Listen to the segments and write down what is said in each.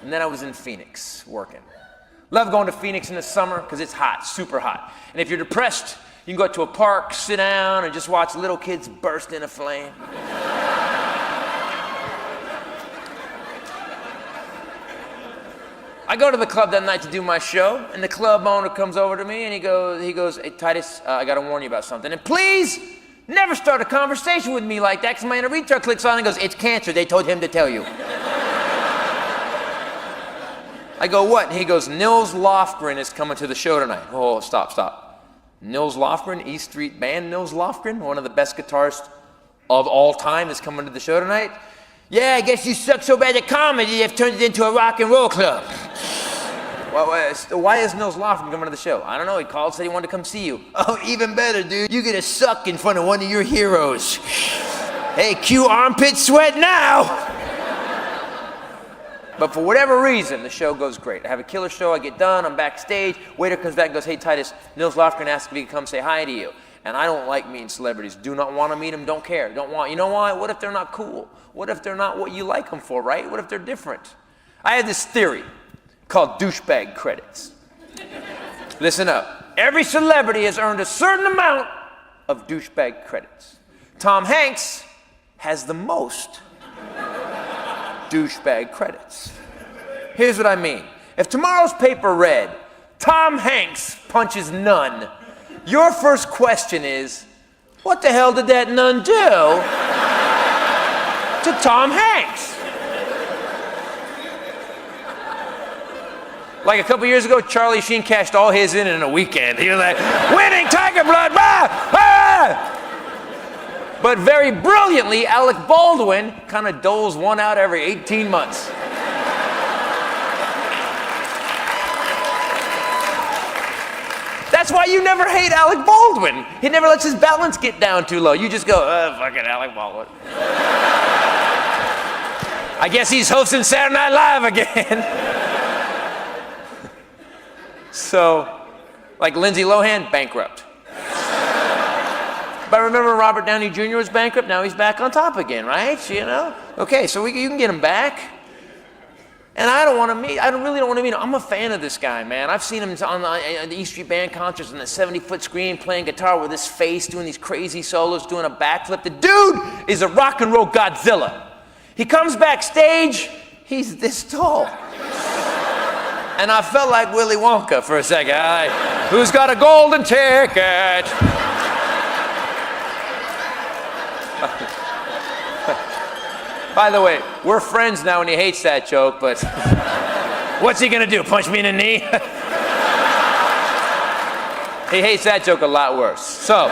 And then I was in Phoenix working. Love going to Phoenix in the summer because it's hot, super hot. And if you're depressed, you can go to a park, sit down, and just watch little kids burst into flame. I go to the club that night to do my show, and the club owner comes over to me and he goes, hey Titus, I gotta warn you about something. And please, never start a conversation with me like that, because my inner retard clicks on and goes, it's cancer, they told him to tell you. I go, what? And he goes, Nils Lofgren is coming to the show tonight. Oh, stop. Nils Lofgren, E Street band Nils Lofgren, one of the best guitarists of all time, is coming to the show tonight. Yeah, I guess you suck so bad at comedy, you've turned it into a rock and roll club. Why is Nils Lofgren coming to the show? I don't know, he called, said he wanted to come see you. Oh, even better, dude. You're gonna suck in front of one of your heroes. Hey, cue armpit sweat now! But for whatever reason, the show goes great. I have a killer show, I get done, I'm backstage, waiter comes back and goes, hey Titus, Nils Lofgren asked if he could come say hi to you. And I don't like meeting celebrities. Do not want to meet them, don't care, don't want. You know why? What if they're not cool? What if they're not what you like them for, right? What if they're different? I had this theory called douchebag credits. Listen up. Every celebrity has earned a certain amount of douchebag credits. Tom Hanks has the most douchebag credits. Here's what I mean. If tomorrow's paper read, Tom Hanks punches nun, your first question is, what the hell did that nun do to Tom Hanks? Like a couple years ago, Charlie Sheen cashed all his in a weekend. He was like, winning Tiger Blood, But very brilliantly, Alec Baldwin kind of doles one out every 18 months. That's why you never hate Alec Baldwin. He never lets his balance get down too low. You just go, fucking Alec Baldwin. I guess he's hosting Saturday Night Live again. So, like Lindsay Lohan, bankrupt. But remember Robert Downey Jr. was bankrupt? Now he's back on top again, right? You know? Okay, so you can get him back. And I really don't want to meet him. I'm a fan of this guy, man. I've seen him on the E Street Band concerts on the 70-foot screen playing guitar with his face, doing these crazy solos, doing a backflip. The dude is a rock and roll Godzilla. He comes backstage, he's this tall. And I felt like Willy Wonka for a second. Who's got a golden ticket? By the way, we're friends now and he hates that joke, but what's he gonna do, punch me in the knee? He hates that joke a lot worse. So,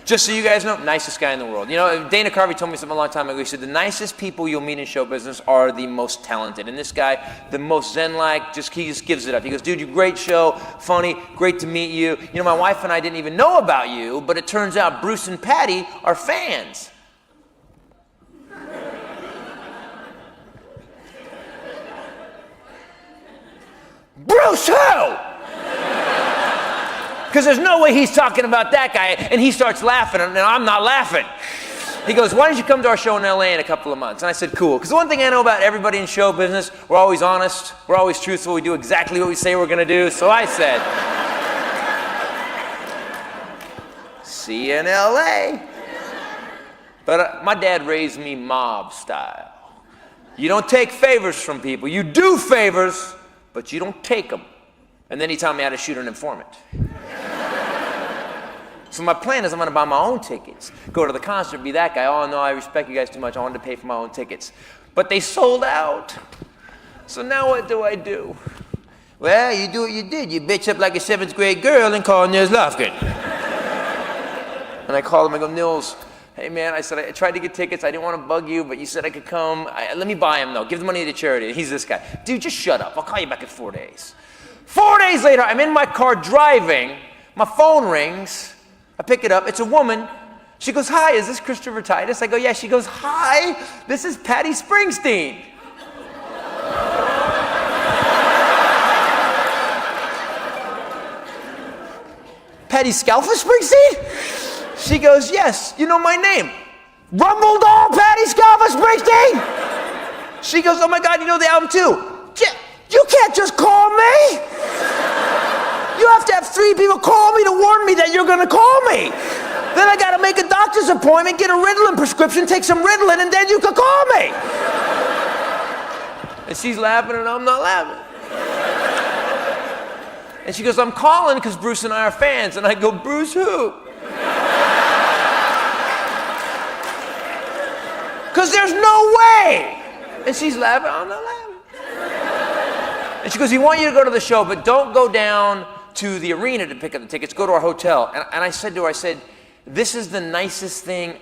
just so you guys know, nicest guy in the world. You know, Dana Carvey told me something a long time ago. He said, the nicest people you'll meet in show business are the most talented. And this guy, the most zen-like, he just gives it up. He goes, dude, you great show, funny, great to meet you. You know, my wife and I didn't even know about you, but it turns out Bruce and Patty are fans. Bruce who? Because there's no way he's talking about that guy, and he starts laughing, and I'm not laughing. He goes, why don't you come to our show in LA in a couple of months? And I said, cool. Because the one thing I know about everybody in show business, we're always honest, we're always truthful, we do exactly what we say we're going to do. So I said, see you in LA. But my dad raised me mob style. You don't take favors from people. You do favors, but you don't take them. And then he taught me how to shoot an informant. So my plan is I'm going to buy my own tickets, go to the concert, be that guy. Oh, no, I respect you guys too much. I wanted to pay for my own tickets. But they sold out. So now what do I do? Well, you do what you did. You bitch up like a 7th grade girl and call Nils Lofgren. And I called him. I go, Nils, hey, man, I said, I tried to get tickets. I didn't want to bug you, but you said I could come. Let me buy them, though. Give the money to charity. And he's this guy. Dude, just shut up. I'll call you back in 4 days. 4 days later, I'm in my car driving. My phone rings. I pick it up. It's a woman. She goes, hi, is this Christopher Titus? I go, yeah. She goes, hi, this is Patty Springsteen. Patty Scalfa Springsteen? She goes, yes, you know my name. Rumble Doll Patty Scalfa Springsteen? She goes, oh my God, you know the album too? You can't just call me. You have to have 3 people call me to warn me that you're gonna call me. Then I gotta make a doctor's appointment, get a Ritalin prescription, take some Ritalin, and then you can call me. And she's laughing and I'm not laughing. And she goes, I'm calling because Bruce and I are fans. And I go, Bruce who? Because there's no way. And she's laughing, I'm not laughing. And she goes, we want you to go to the show, but don't go down to the arena to pick up the tickets, go to our hotel. And I said to her, I said, this is the nicest thing,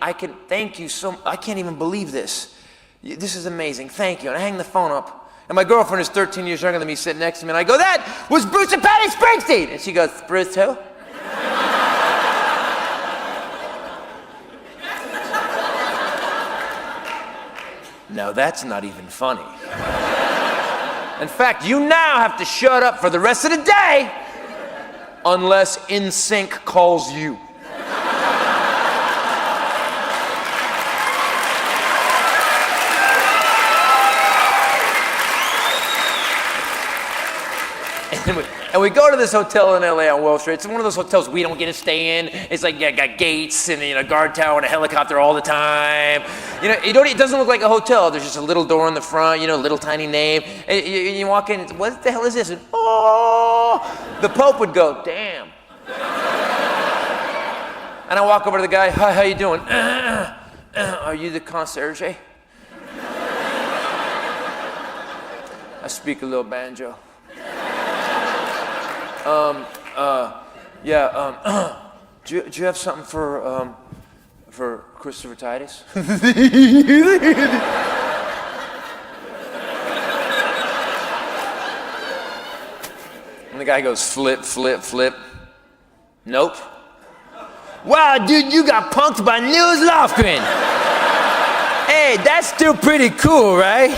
thank you so much, I can't even believe this. This is amazing, thank you. And I hang the phone up, and my girlfriend is 13 years younger than me, sitting next to me, and I go, that was Bruce and Patty Springsteen! And she goes, Bruce who? Now that's not even funny. In fact, you now have to shut up for the rest of the day, unless NSYNC calls you. And we go to this hotel in LA on Wall Street. It's one of those hotels we don't get to stay in. It's like, you got gates and a guard tower and a helicopter all the time. It doesn't look like a hotel. There's just a little door in the front, little tiny name. And you walk in, what the hell is this? And, oh, the Pope would go, damn. And I walk over to the guy, hi, how you doing? Are you the concierge? I speak a little banjo. Do you have something for Christopher Titus? And the guy goes, flip, flip, flip. Nope. Wow, dude, you got punked by Nils Lofgren. Hey, that's still pretty cool, right?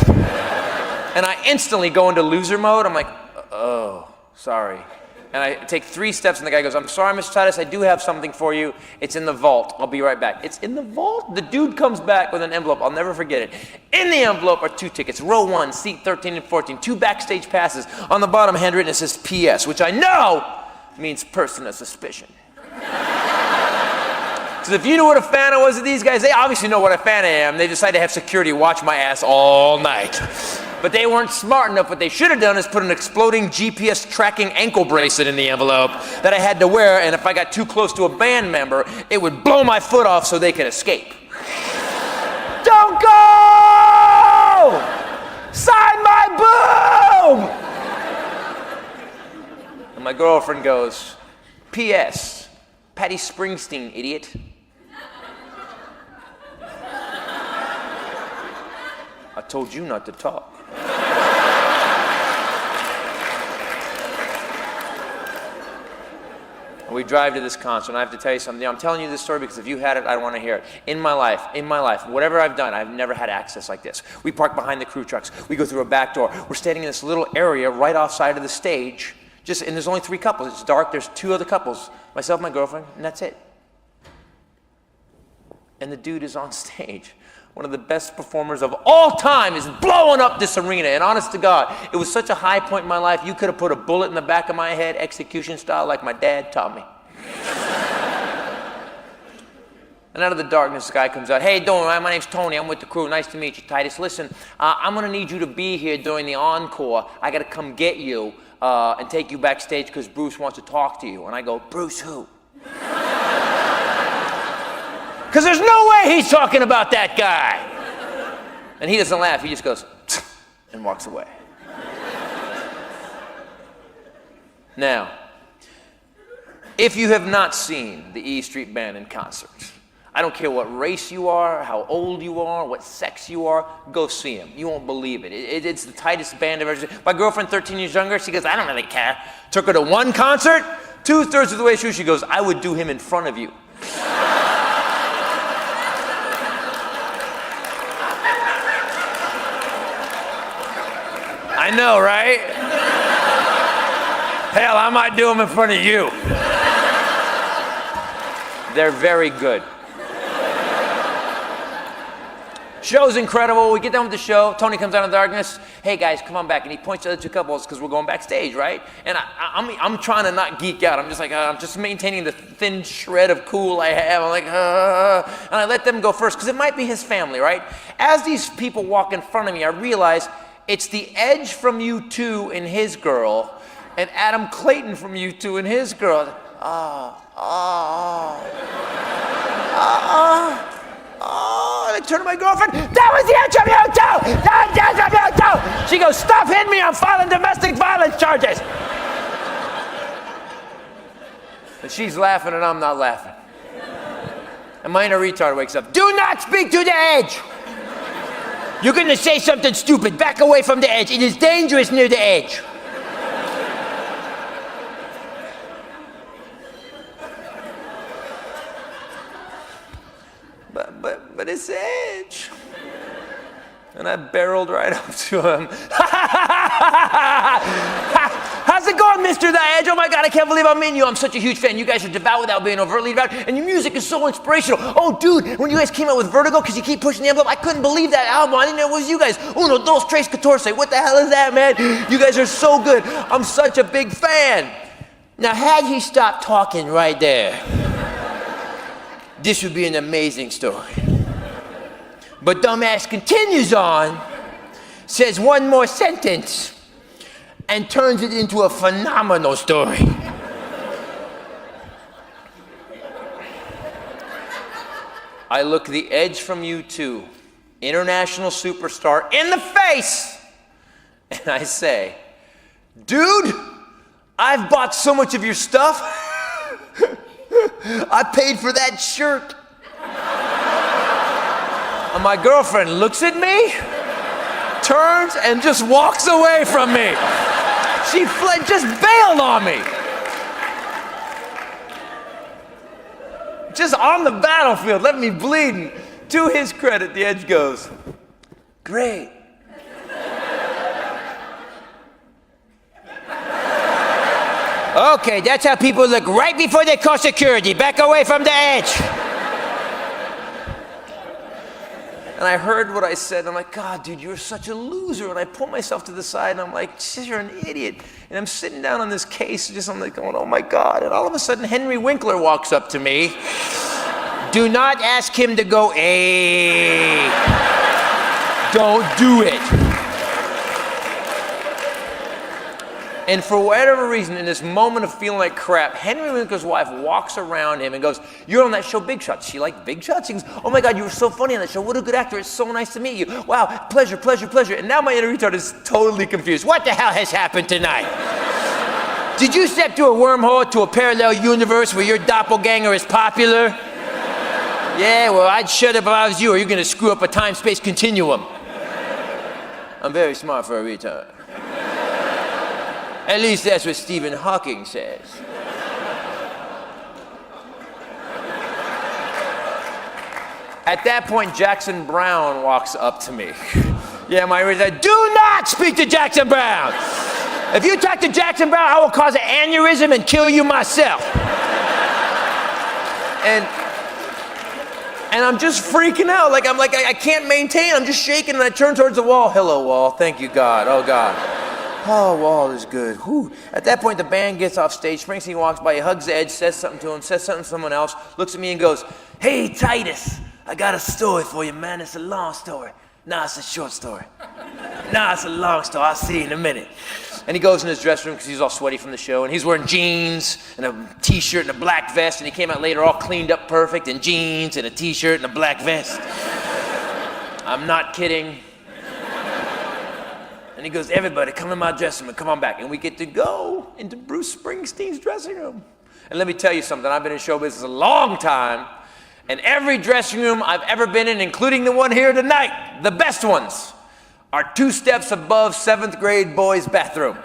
And I instantly go into loser mode. I'm like, oh, sorry. And I take 3 steps, and the guy goes, I'm sorry, Mr. Titus, I do have something for you. It's in the vault. I'll be right back. It's in the vault? The dude comes back with an envelope. I'll never forget it. In the envelope are 2 tickets, row 1, seat 13 and 14, 2 backstage passes. On the bottom, handwritten, it says PS, which I know means person of suspicion. So if you knew what a fan I was of these guys, they obviously know what a fan I am. They decided to have security watch my ass all night. But they weren't smart enough. What they should have done is put an exploding GPS tracking ankle bracelet in the envelope that I had to wear, and if I got too close to a band member, it would blow my foot off so they could escape. Don't go! Sign my boob! And my girlfriend goes, P.S. Patty Springsteen, idiot. I told you not to talk. And we drive to this concert, and I have to tell you something. I'm telling you this story because if you had it, I want to hear it. In my life, whatever I've done, I've never had access like this. We park behind the crew trucks. We go through a back door. We're standing in this little area right offside of the stage. And there's only 3 couples. It's dark. There's 2 other couples. Myself, my girlfriend, and that's it. And the dude is on stage. One of the best performers of all time is blowing up this arena. And honest to God, it was such a high point in my life, you could have put a bullet in the back of my head, execution style, like my dad taught me. And out of the darkness, the guy comes out. Hey, don't worry, my name's Tony. I'm with the crew. Nice to meet you, Titus. Listen, I'm going to need you to be here during the encore. I got to come get you and take you backstage because Bruce wants to talk to you. And I go, Bruce who? Because there's no way he's talking about that guy. And he doesn't laugh. He just goes, and walks away. Now, if you have not seen the E Street Band in concert, I don't care what race you are, how old you are, what sex you are, go see them. You won't believe it. It's the tightest band I've ever seen. My girlfriend, 13 years younger, she goes, I don't really care. Took her to one concert, 2/3 of the way through, she goes, I would do him in front of you. I know, right? Hell, I might do them in front of you. They're very good. Show's incredible. We get done with the show. Tony comes out of the darkness. Hey guys, come on back. And he points to the other two couples because we're going backstage, right? And I'm trying to not geek out. I'm just like, I'm just maintaining the thin shred of cool I have. I'm like, and I let them go first because it might be his family, right? As these people walk in front of me, I realize it's the Edge from U2 and his girl, and Adam Clayton from U2 and his girl. And I turn to my girlfriend, that was the Edge from U2! That was the Edge from U2! She goes, stop hitting me, I'm filing domestic violence charges! And she's laughing and I'm not laughing. And my inner retard wakes up, do not speak to the Edge! You're gonna say something stupid, back away from the Edge. It is dangerous near the Edge. But it's Edge. And I barreled right up to him. How's it going, Mr. The Edge? Oh my God, I can't believe I'm meeting you. I'm such a huge fan. You guys are devout without being overtly devout, and your music is so inspirational. Oh, dude, when you guys came out with Vertigo, because you keep pushing the envelope, I couldn't believe that album. I didn't know it was you guys. Uno, dos, tres, catorce. What the hell is that, man? You guys are so good. I'm such a big fan. Now, had he stopped talking right there, this would be an amazing story. But dumbass continues on, says one more sentence, and turns it into a phenomenal story. I look the Edge from U2, international superstar, in the face, and I say, dude, I've bought so much of your stuff, I paid for that shirt. And my girlfriend looks at me, turns, and just walks away from me. She just bailed on me. Just on the battlefield, left me bleeding. To his credit, the Edge goes, great. Okay, that's how people look right before they call security. Back away from the Edge. And I heard what I said, and I'm like, God, dude, you're such a loser. And I pull myself to the side, and I'm like, you're an idiot. And I'm sitting down on this case, I'm like going, oh my God. And all of a sudden, Henry Winkler walks up to me. Do not ask him to go, hey. Don't do it. And for whatever reason, in this moment of feeling like crap, Henry Winkler's wife walks around him and goes, you're on that show, Big Shots. She liked Big Shots? She goes, oh my God, you were so funny on that show. What a good actor. It's so nice to meet you. Wow, pleasure, pleasure, pleasure. And now my inner retard is totally confused. What the hell has happened tonight? Did you step through a wormhole to a parallel universe where your doppelganger is popular? Yeah, well, I'd shut up if I was you, or you're going to screw up a time-space continuum. I'm very smart for a retard. At least that's what Stephen Hawking says. At that point, Jackson Browne walks up to me. Yeah, my ears said, do not speak to Jackson Browne. If you talk to Jackson Browne, I will cause an aneurysm and kill you myself. And I'm just freaking out. I can't maintain. I'm just shaking, and I turn towards the wall. Hello, wall. Thank you, God. Oh, God. Oh, wall is good. Whew. At that point, the band gets off stage. Springsteen walks by, he hugs the Edge, says something to him, says something to someone else, looks at me and goes, hey, Titus, I got a story for you, man. It's a long story. Nah, it's a short story. Nah, it's a long story. I'll see you in a minute. And he goes in his dressing room because he's all sweaty from the show, and he's wearing jeans and a T-shirt and a black vest, and he came out later all cleaned up perfect in jeans and a T-shirt and a black vest. I'm not kidding. And he goes, everybody, come in my dressing room, come on back. And we get to go into Bruce Springsteen's dressing room. And let me tell you something, I've been in show business a long time, and every dressing room I've ever been in, including the one here tonight, the best ones, are 2 steps above 7th grade boys' bathroom.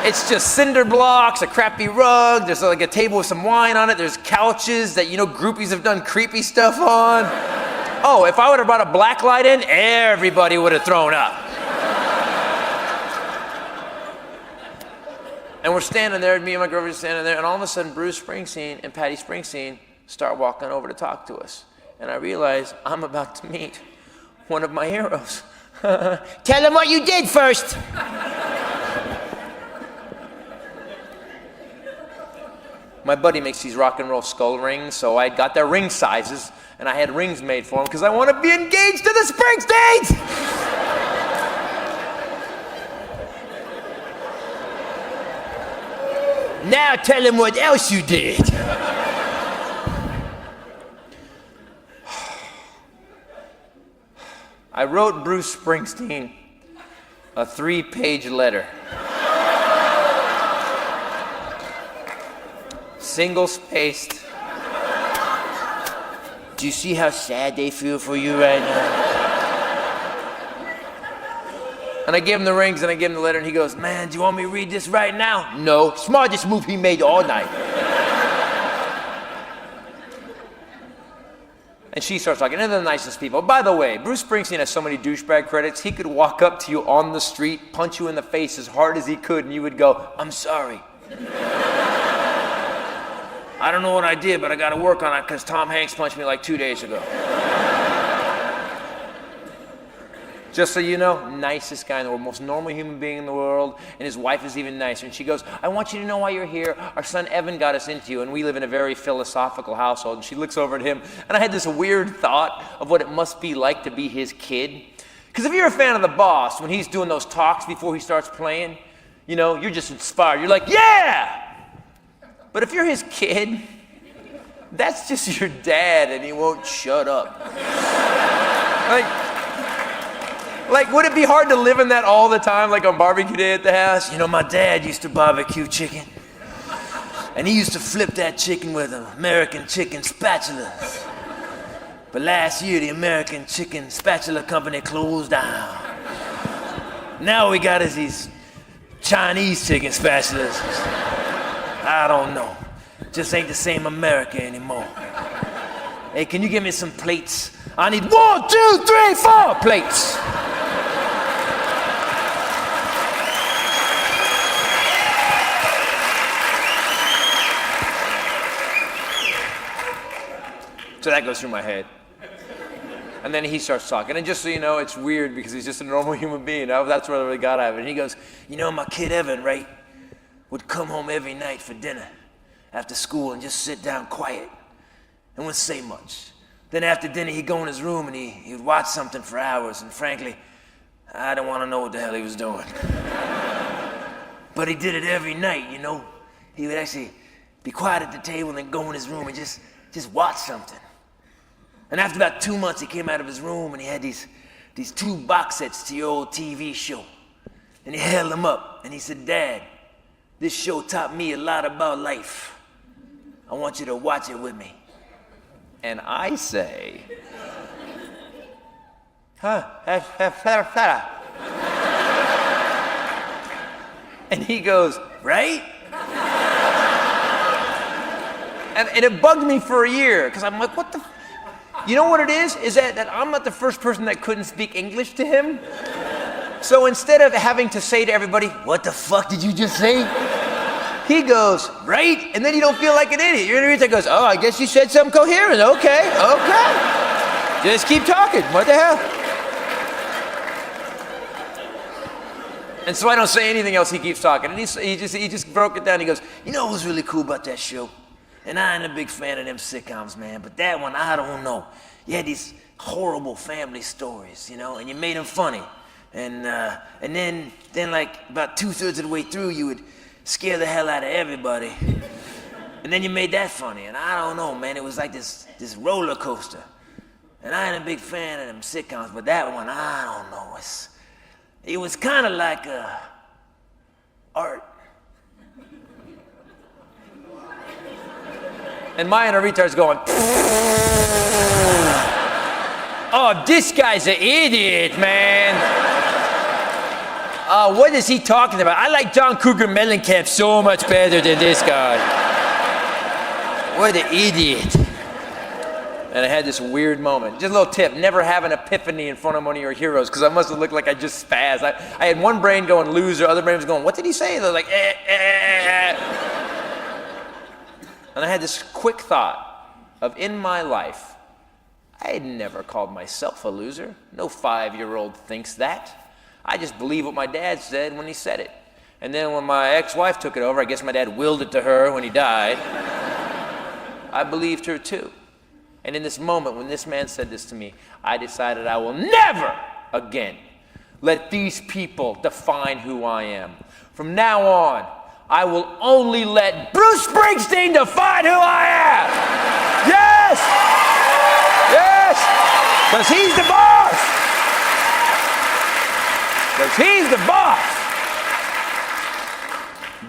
It's just cinder blocks, a crappy rug, there's like a table with some wine on it, there's couches that, groupies have done creepy stuff on. Oh, if I would have brought a black light in, everybody would have thrown up. And we're standing there, me and my girlfriend are standing there, and all of a sudden Bruce Springsteen and Patty Springsteen start walking over to talk to us. And I realize I'm about to meet one of my heroes. Tell him what you did first. My buddy makes these rock and roll skull rings, so I got their ring sizes, and I had rings made for him because I want to be engaged to the Springsteens! Now tell him what else you did. I wrote Bruce Springsteen a 3-page letter. Single-spaced. Do you see how sad they feel for you right now? And I gave him the rings and I gave him the letter and he goes, man, do you want me to read this right now? No, smartest move he made all night. And she starts talking, and they're the nicest people. By the way, Bruce Springsteen has so many douchebag credits, he could walk up to you on the street, punch you in the face as hard as he could, and you would go, I'm sorry. I don't know what I did, but I got to work on it because Tom Hanks punched me like 2 days ago. Just so you know, nicest guy in the world, most normal human being in the world, and his wife is even nicer. And she goes, I want you to know why you're here. Our son Evan got us into you, and we live in a very philosophical household. And she looks over at him, and I had this weird thought of what it must be like to be his kid. Because if you're a fan of the boss, when he's doing those talks before he starts playing, you know, you're just inspired. You're like, yeah! But if you're his kid, that's just your dad, and he won't shut up. Like, would it be hard to live in that all the time, like on barbecue day at the house? You know, my dad used to barbecue chicken, and he used to flip that chicken with an American chicken spatula. But last year, the American chicken spatula company closed down. Now we got us these Chinese chicken spatulas. I don't know. Just ain't the same America anymore. Hey, can you give me some plates? I need 1, 2, 3, 4 plates. So that goes through my head. And then he starts talking. And just so you know, it's weird because he's just a normal human being. That's what I really got out of it. And he goes, you know, my kid Evan, right, would come home every night for dinner after school and just sit down quiet and wouldn't say much. Then after dinner, he'd go in his room and he'd watch something for hours. And frankly, I don't want to know what the hell he was doing. But he did it every night, you know. He would actually be quiet at the table and then go in his room and just watch something. And after about 2 months, he came out of his room and he had these 2 box sets to your old TV show. And he held them up and he said, Dad, this show taught me a lot about life. I want you to watch it with me. And I say, and he goes, right? And it bugged me for a year, because I'm like, what the? You know what it is? Is that I'm not the first person that couldn't speak English to him. So instead of having to say to everybody, what the fuck did you just say? He goes, right? And then you don't feel like an idiot. You're an idiot that goes, oh, I guess you said something coherent. Okay. Just keep talking. What the hell? And so I don't say anything else. He keeps talking. And he just broke it down. He goes, you know what was really cool about that show? And I ain't a big fan of them sitcoms, man. But that one, I don't know. You had these horrible family stories, you know, and you made them funny. And then like about 2/3 of the way through, you would scare the hell out of everybody. And then you made that funny. And I don't know, man. It was like this roller coaster. And I ain't a big fan of them sitcoms, but that one, I don't know. It was kind of like art. And my inner retard's going, oh, this guy's an idiot, man. What is he talking about? I like John Cougar Mellencamp so much better than this guy. What an idiot. And I had this weird moment. Just a little tip, never have an epiphany in front of one of your heroes, because I must have looked like I just spazzed. I had one brain going loser, other brain was going, what did he say? They're like, And I had this quick thought of, in my life, I had never called myself a loser. No 5-year-old thinks that. I just believe what my dad said when he said it. And then when my ex-wife took it over, I guess my dad willed it to her when he died, I believed her too. And in this moment, when this man said this to me, I decided I will never again let these people define who I am. From now on, I will only let Bruce Springsteen define who I am. Yes! Yes! Because he's the boss. Because he's the boss.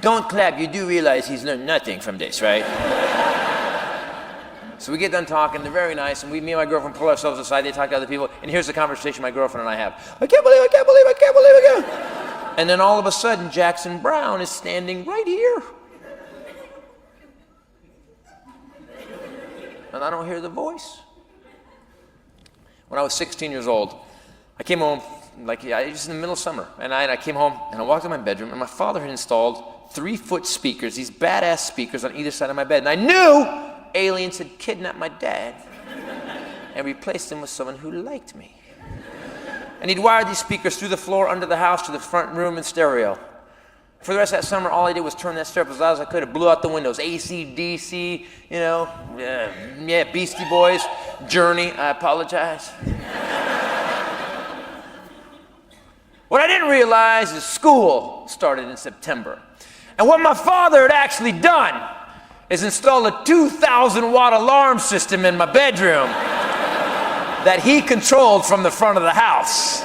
Don't clap. You do realize he's learned nothing from this, right? So we get done talking. They're very nice. And me and my girlfriend pull ourselves aside. They talk to other people. And here's the conversation my girlfriend and I have. I can't believe it. And then all of a sudden, Jackson Browne is standing right here. And I don't hear the voice. When I was 16 years old, I came home, just in the middle of summer. And I came home, and I walked in my bedroom, and my father had installed 3-foot speakers, these badass speakers on either side of my bed. And I knew aliens had kidnapped my dad and replaced him with someone who liked me. And he'd wired these speakers through the floor under the house to the front room and stereo. For the rest of that summer, all I did was turn that stereo up as loud as I could. It blew out the windows. AC, DC, Beastie Boys, Journey, I apologize. What I didn't realize is school started in September. And what my father had actually done is install a 2,000-watt alarm system in my bedroom that he controlled from the front of the house.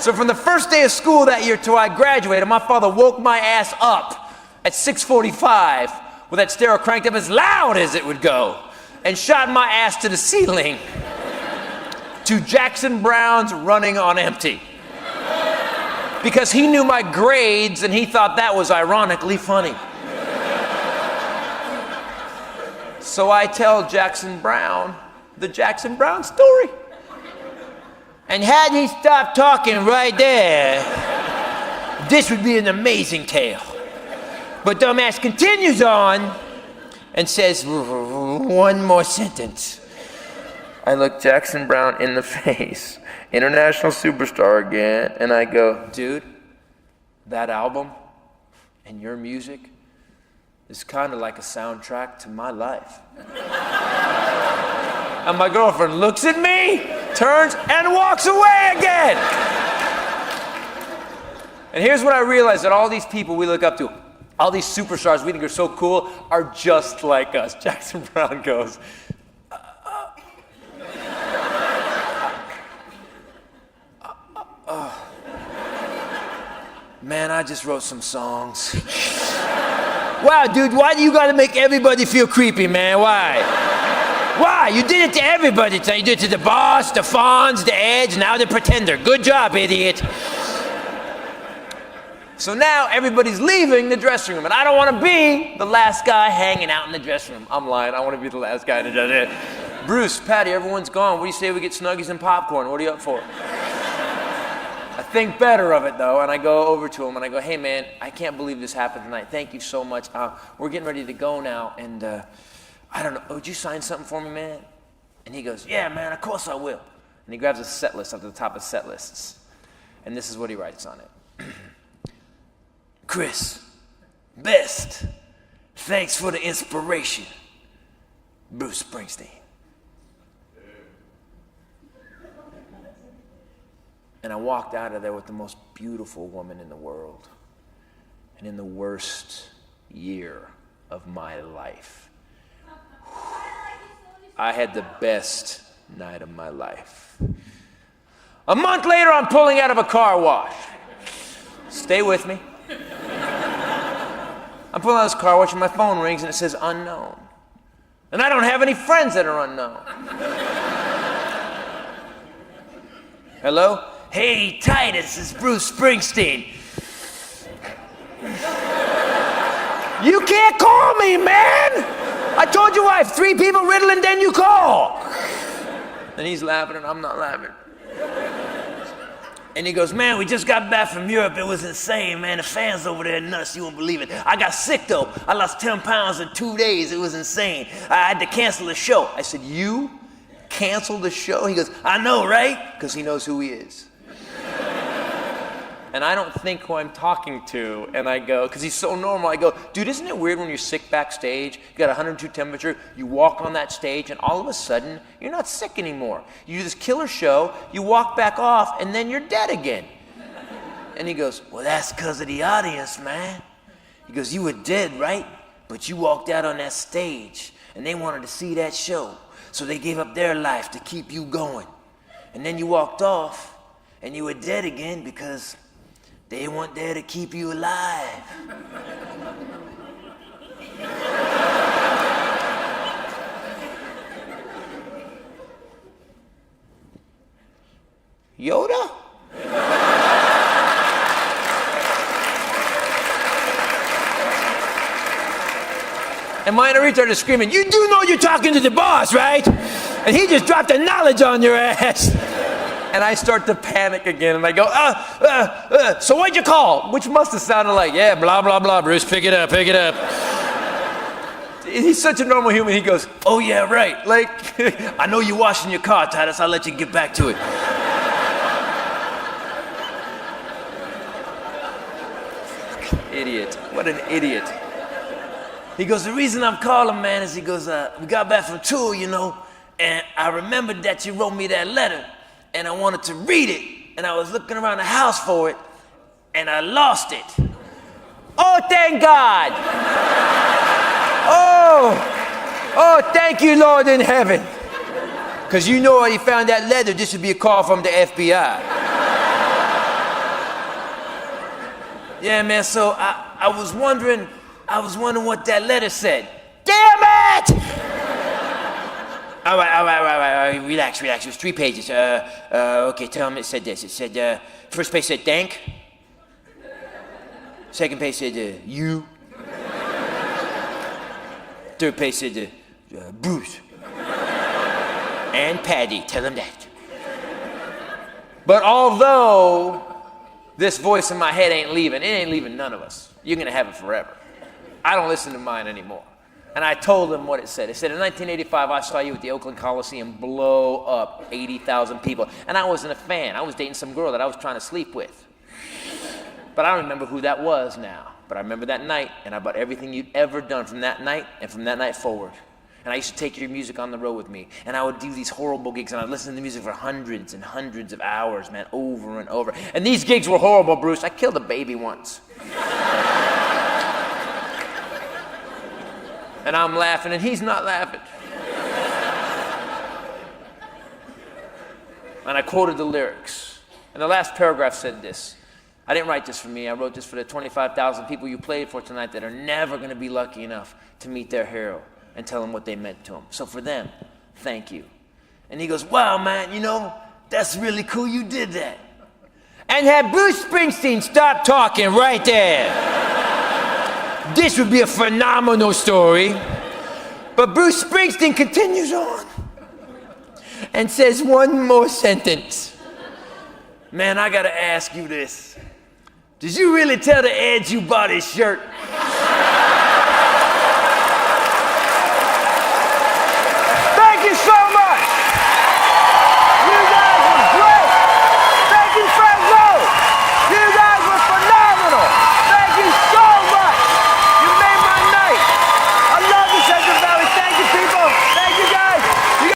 So from the first day of school that year till I graduated, my father woke my ass up at 6:45 with that stereo cranked up as loud as it would go and shot my ass to the ceiling to Jackson Browne's Running on Empty. Because he knew my grades and he thought that was ironically funny. So I tell Jackson Browne the Jackson Browne story. And had he stopped talking right there, this would be an amazing tale. But dumbass continues on and says one more sentence. I look Jackson Browne in the face, international superstar again, and I go, dude, that album and your music is kind of like a soundtrack to my life. And my girlfriend looks at me, turns, and walks away again. And here's what I realized, that all these people we look up to, all these superstars we think are so cool, are just like us. Jackson Browne goes, man, I just wrote some songs. Wow, dude, why do you gotta make everybody feel creepy, man? Why? Why? You did it to everybody. You did it to the Boss, the Fonz, the Edge, now the Pretender. Good job, idiot. So now everybody's leaving the dressing room, and I don't want to be the last guy hanging out in the dressing room. I'm lying. I want to be the last guy in the dressing room. Bruce, Patty, everyone's gone. What do you say we get Snuggies and popcorn? What are you up for? I think better of it, though, and I go over to him, and I go, hey, man, I can't believe this happened tonight. Thank you so much. We're getting ready to go now, and I don't know. Would you sign something for me, man? And he goes, yeah, man, of course I will. And he grabs a set list up to the top of set lists, and this is what he writes on it. Chris, best. Thanks for the inspiration. Bruce Springsteen. And I walked out of there with the most beautiful woman in the world. And in the worst year of my life, I had the best night of my life. A month later, I'm pulling out of a car wash. Stay with me. I'm pulling out of this car wash and my phone rings and it says unknown. And I don't have any friends that are unknown. Hello? Hey, Titus, it's Bruce Springsteen. You can't call me, man! I told you I have 3 people riddling, then you call. And he's laughing and I'm not laughing. And he goes, man, we just got back from Europe. It was insane, man. The fans over there are nuts. You won't believe it. I got sick, though. I lost 10 pounds in 2 days. It was insane. I had to cancel the show. I said, you cancel the show? He goes, I know, right? Because he knows who he is. And I don't think who I'm talking to, and I go, because he's so normal, I go, dude, isn't it weird when you're sick backstage, you got 102 temperature, you walk on that stage, and all of a sudden, you're not sick anymore. You do this killer show, you walk back off, and then you're dead again. And he goes, well, that's because of the audience, man. He goes, you were dead, right? But you walked out on that stage, and they wanted to see that show, so they gave up their life to keep you going. And then you walked off, and you were dead again because they weren't there to keep you alive. Yoda? And my retard is screaming, you do know you're talking to the boss, right? And he just dropped the knowledge on your ass. And I start to panic again, and I go, so what'd you call? Which must have sounded like, yeah, blah, blah, blah, Bruce, pick it up, pick it up. He's such a normal human, he goes, oh yeah, right, like, I know you're washing your car, Titus, I'll let you get back to it. Idiot, what an idiot. He goes, the reason I'm calling, man, is he goes, we got back from tour, you know, and I remembered that you wrote me that letter. And I wanted to read it, and I was looking around the house for it, and I lost it. Oh, thank God. Oh, thank you, Lord in heaven. Because you know you found that letter, this would be a call from the FBI. Yeah, man, so I was wondering what that letter said. Damn it! All right, relax. It was 3 pages. Okay, tell him it said this. It said, first page said thank. Second page said you. Third page said Bruce. And Patty, tell him that. But although this voice in my head ain't leaving, it ain't leaving none of us. You're gonna have it forever. I don't listen to mine anymore. And I told him what it said. It said, in 1985, I saw you at the Oakland Coliseum blow up 80,000 people. And I wasn't a fan. I was dating some girl that I was trying to sleep with. But I don't remember who that was now. But I remember that night, and I bought everything you'd ever done from that night and from that night forward. And I used to take your music on the road with me. And I would do these horrible gigs, and I'd listen to the music for hundreds and hundreds of hours, man, over and over. And these gigs were horrible, Bruce. I killed a baby once. And I'm laughing, and he's not laughing. And I quoted the lyrics. And the last paragraph said this. I didn't write this for me. I wrote this for the 25,000 people you played for tonight that are never going to be lucky enough to meet their hero and tell them what they meant to them. So for them, thank you. And he goes, wow, man, you know, that's really cool you did that. And had Bruce Springsteen stop talking right there. This would be a phenomenal story. But Bruce Springsteen continues on and says one more sentence. Man, I gotta ask you this. Did you really tell the Ed you bought his shirt?